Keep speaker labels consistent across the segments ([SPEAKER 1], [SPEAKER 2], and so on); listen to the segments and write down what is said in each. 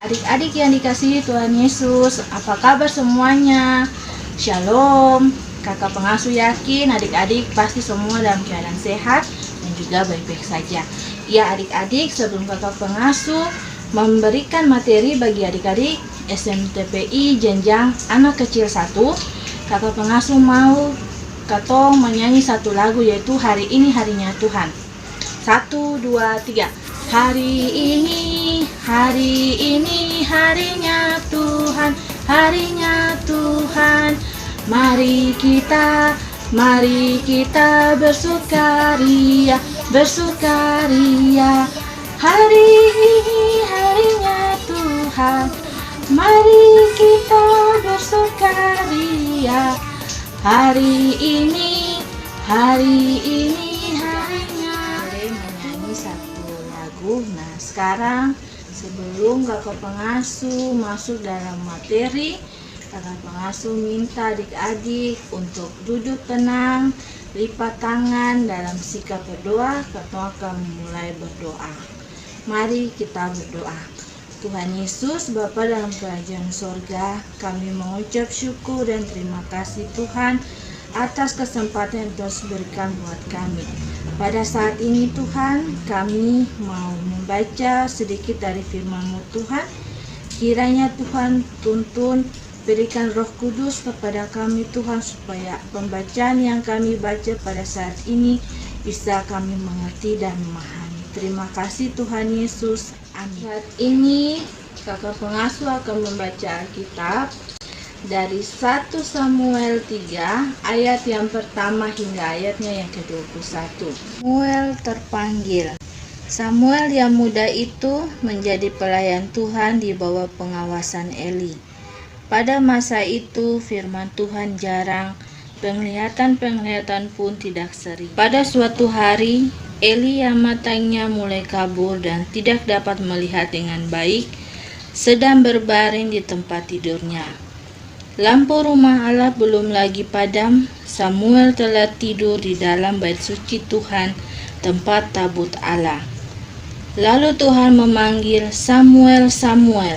[SPEAKER 1] Adik-adik yang dikasihi Tuhan Yesus, apa kabar semuanya? Shalom. Kakak pengasuh yakin adik-adik pasti semua dalam keadaan sehat dan juga baik-baik saja. Ya adik-adik, sebelum kakak pengasuh memberikan materi bagi adik-adik SMTPI jenjang anak kecil 1, kakak pengasuh mau katong menyanyi satu lagu, yaitu Hari Ini Harinya Tuhan. 1, 2, 3. Hari ini harinya Tuhan, harinya Tuhan. Mari kita bersukaria, bersukaria. Hari ini harinya Tuhan, mari kita bersukaria. Hari ini harinya. Boleh menyanyi satu lagu. Nah, sekarang sebelum kakak pengasuh masuk dalam materi, kakak pengasuh minta adik-adik untuk duduk tenang, lipat tangan dalam sikap berdoa. Kita akan mulai berdoa. Mari kita berdoa. Tuhan Yesus, Bapa dalam kerajaan sorga, kami mengucap syukur dan terima kasih Tuhan atas kesempatan yang Tuhan berikan buat kami. Pada saat ini Tuhan, kami mau membaca sedikit dari firman-Mu Tuhan. Kiranya Tuhan tuntun, berikan Roh Kudus kepada kami Tuhan, supaya pembacaan yang kami baca pada saat ini bisa kami mengerti dan memahami. Terima kasih Tuhan Yesus. Amin. Saat ini kakak pengasuh akan membaca Alkitab dari 1 Samuel 3 ayat yang pertama hingga ayatnya yang ke-21. Samuel terpanggil. Samuel yang muda itu menjadi pelayan Tuhan di bawah pengawasan Eli. Pada masa itu firman Tuhan jarang, penglihatan pun tidak sering. Pada suatu hari, Eli yang matanya mulai kabur dan tidak dapat melihat dengan baik, sedang berbaring di tempat tidurnya. Lampu rumah Allah belum lagi padam. Samuel telah tidur di dalam bait suci Tuhan, tempat tabut Allah. Lalu Tuhan memanggil, "Samuel, Samuel."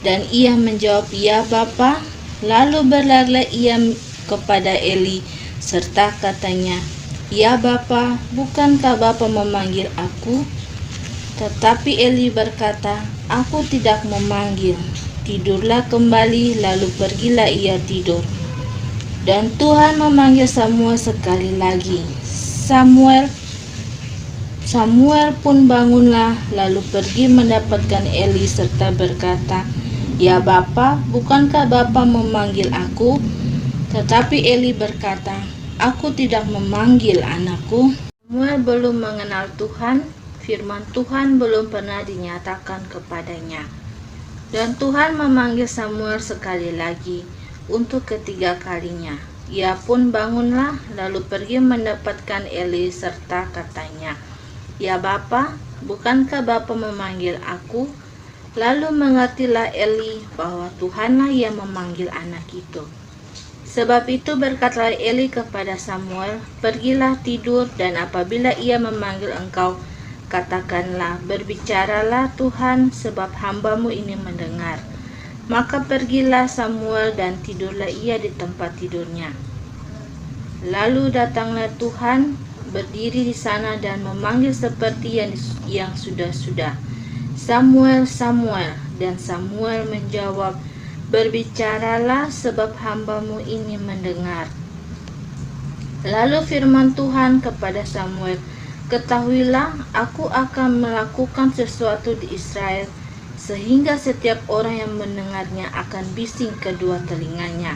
[SPEAKER 1] Dan ia menjawab, "Ya Bapa." Lalu berlarilah ia kepada Eli serta katanya, "Ya Bapa, bukankah Bapa memanggil aku?" Tetapi Eli berkata, "Aku tidak memanggil." Tidurlah kembali, lalu pergilah ia tidur. Dan Tuhan memanggil Samuel sekali lagi. Samuel pun bangunlah, lalu pergi mendapatkan Eli serta berkata, "Ya Bapa, bukankah Bapa memanggil aku?" Tetapi Eli berkata, "Aku tidak memanggil anakku." Samuel belum mengenal Tuhan, firman Tuhan belum pernah dinyatakan kepadanya. Dan Tuhan memanggil Samuel sekali lagi, untuk ketiga kalinya. Ia pun bangunlah, lalu pergi mendapatkan Eli serta katanya, "Ya Bapa, bukankah Bapa memanggil aku?" Lalu mengertilah Eli bahwa Tuhanlah yang memanggil anak itu. Sebab itu berkatalah Eli kepada Samuel, "Pergilah tidur, dan apabila ia memanggil engkau, katakanlah, berbicaralah Tuhan, sebab hamba-Mu ini mendengar." Maka pergilah Samuel dan tidurlah ia di tempat tidurnya. Lalu datanglah Tuhan, berdiri di sana dan memanggil seperti yang sudah-sudah, "Samuel, Samuel." Dan Samuel menjawab, "Berbicaralah, sebab hamba-Mu ini mendengar." Lalu firman Tuhan kepada Samuel, "Ketahuilah, aku akan melakukan sesuatu di Israel, sehingga setiap orang yang mendengarnya akan bising kedua telinganya.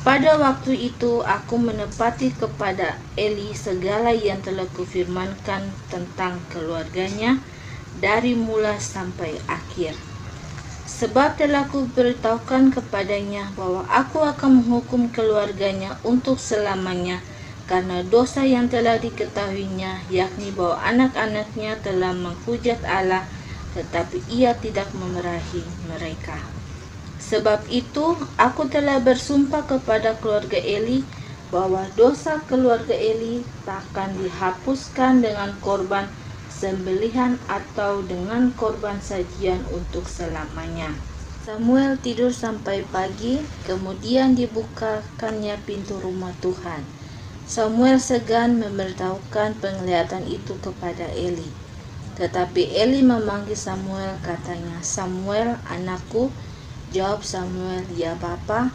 [SPEAKER 1] Pada waktu itu aku menepati kepada Eli segala yang telah kufirmankan tentang keluarganya dari mula sampai akhir. Sebab telah kuberitahukan kepadanya bahwa aku akan menghukum keluarganya untuk selamanya karena dosa yang telah diketahuinya, yakni bahwa anak-anaknya telah menghujat Allah, tetapi ia tidak memarahi mereka. Sebab itu aku telah bersumpah kepada keluarga Eli bahwa dosa keluarga Eli takkan dihapuskan dengan korban sembelihan atau dengan korban sajian untuk selamanya. Samuel tidur sampai pagi, kemudian dibukakannya pintu rumah Tuhan. Samuel segan memberitahukan penglihatan itu kepada Eli. Tetapi Eli memanggil Samuel, katanya, "Samuel, anakku." Jawab Samuel, "Ya Bapa."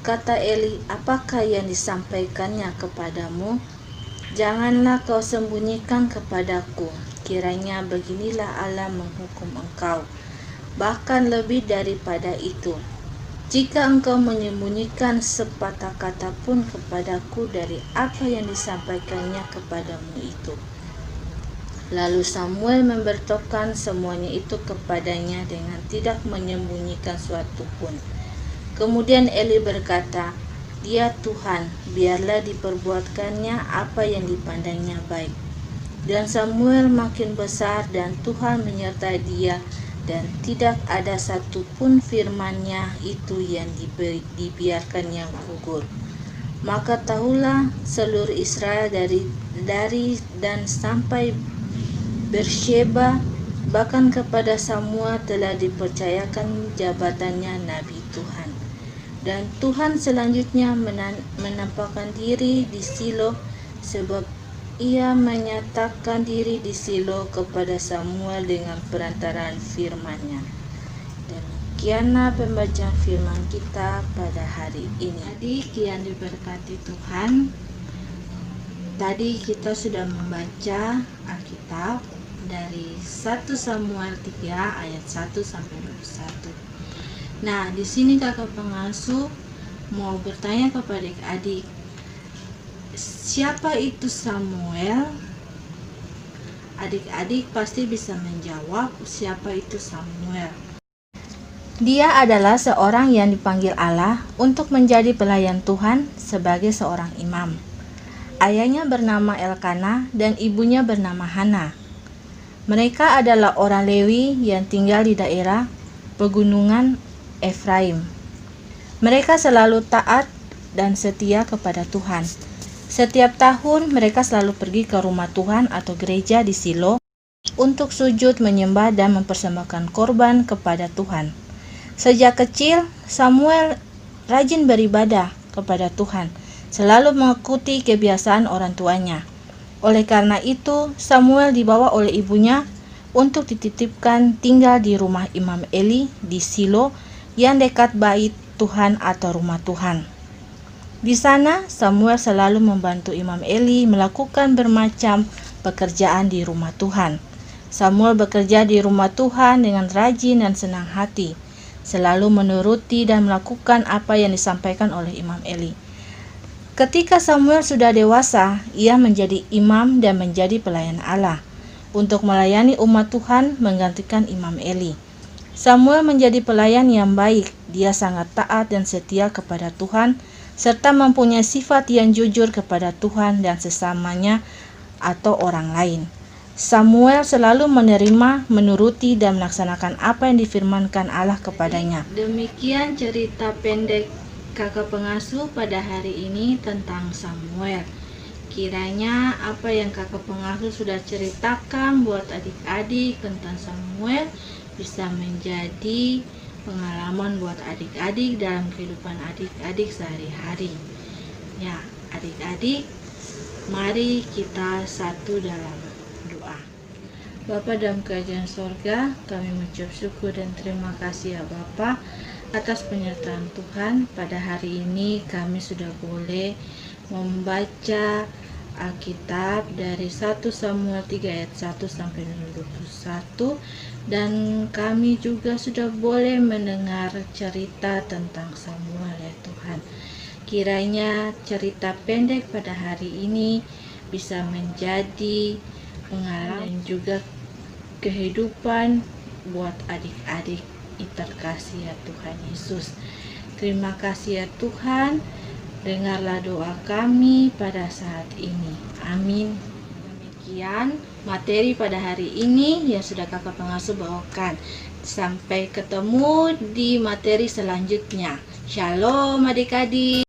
[SPEAKER 1] Kata Eli, "Apakah yang disampaikannya kepadamu? Janganlah kau sembunyikan kepadaku. Kiranya beginilah Allah menghukum engkau. Bahkan lebih daripada itu, jika engkau menyembunyikan sepatah kata pun kepadaku dari apa yang disampaikannya kepadamu itu." Lalu Samuel memberitahukan semuanya itu kepadanya dengan tidak menyembunyikan suatu pun. Kemudian Eli berkata, "Dia Tuhan, biarlah diperbuatkannya apa yang dipandangnya baik." Dan Samuel makin besar dan Tuhan menyertai dia, dan tidak ada satupun firman-Nya itu yang dibiarkannya gugur. Maka tahulah seluruh Israel dari dan sampai Beersheba, bahkan kepada Samuel telah dipercayakan jabatannya Nabi Tuhan. Dan Tuhan selanjutnya menampakkan diri di Silo, sebab Ia menyatakan diri di Silo kepada Samuel dengan perantaraan firman-Nya. Demikianlah pembacaan firman kita pada hari ini. Adik yang diberkati Tuhan, tadi kita sudah membaca Alkitab dari 1 Samuel 3 ayat 1 sampai 21. Nah, di sini kakak pengasuh mau bertanya kepada adik-adik, siapa itu Samuel? Adik-adik pasti bisa menjawab siapa itu Samuel. Dia adalah seorang yang dipanggil Allah untuk menjadi pelayan Tuhan sebagai seorang imam. Ayahnya bernama Elkana dan ibunya bernama Hana. Mereka adalah orang Lewi yang tinggal di daerah pegunungan Efraim. Mereka selalu taat dan setia kepada Tuhan. Setiap tahun mereka selalu pergi ke rumah Tuhan atau gereja di Silo untuk sujud, menyembah, dan mempersembahkan korban kepada Tuhan. Sejak kecil, Samuel rajin beribadah kepada Tuhan, selalu mengikuti kebiasaan orang tuanya. Oleh karena itu, Samuel dibawa oleh ibunya untuk dititipkan tinggal di rumah Imam Eli di Silo yang dekat bait Tuhan atau rumah Tuhan. Di sana, Samuel selalu membantu Imam Eli melakukan bermacam pekerjaan di rumah Tuhan. Samuel bekerja di rumah Tuhan dengan rajin dan senang hati, selalu menuruti dan melakukan apa yang disampaikan oleh Imam Eli. Ketika Samuel sudah dewasa, ia menjadi imam dan menjadi pelayan Allah untuk melayani umat Tuhan menggantikan Imam Eli. Samuel menjadi pelayan yang baik. Dia sangat taat dan setia kepada Tuhan, serta mempunyai sifat yang jujur kepada Tuhan dan sesamanya atau orang lain. Samuel selalu menerima, menuruti, dan melaksanakan apa yang difirmankan Allah kepadanya. Demikian cerita pendek kakak pengasuh pada hari ini tentang Samuel. Kiranya apa yang kakak pengasuh sudah ceritakan buat adik-adik tentang Samuel bisa menjadi pengalaman buat adik-adik dalam kehidupan adik-adik sehari-hari. Ya, adik-adik, mari kita satu dalam doa. Bapa dalam kerajaan sorga, kami mengucap syukur dan terima kasih ya Bapa atas penyertaan Tuhan. Pada hari ini kami sudah boleh membaca Alkitab dari 1 Samuel 3 ayat 1 sampai 21, dan kami juga sudah boleh mendengar cerita tentang Samuel ya Tuhan. Kiranya cerita pendek pada hari ini bisa menjadi pengalaman dan juga kehidupan buat adik-adik terkasih ya Tuhan Yesus. Terima kasih ya Tuhan. Dengarlah doa kami pada saat ini. Amin. Demikian materi pada hari ini yang sudah kakak pengasuh bawakan. Sampai ketemu di materi selanjutnya. Shalom adik-adik.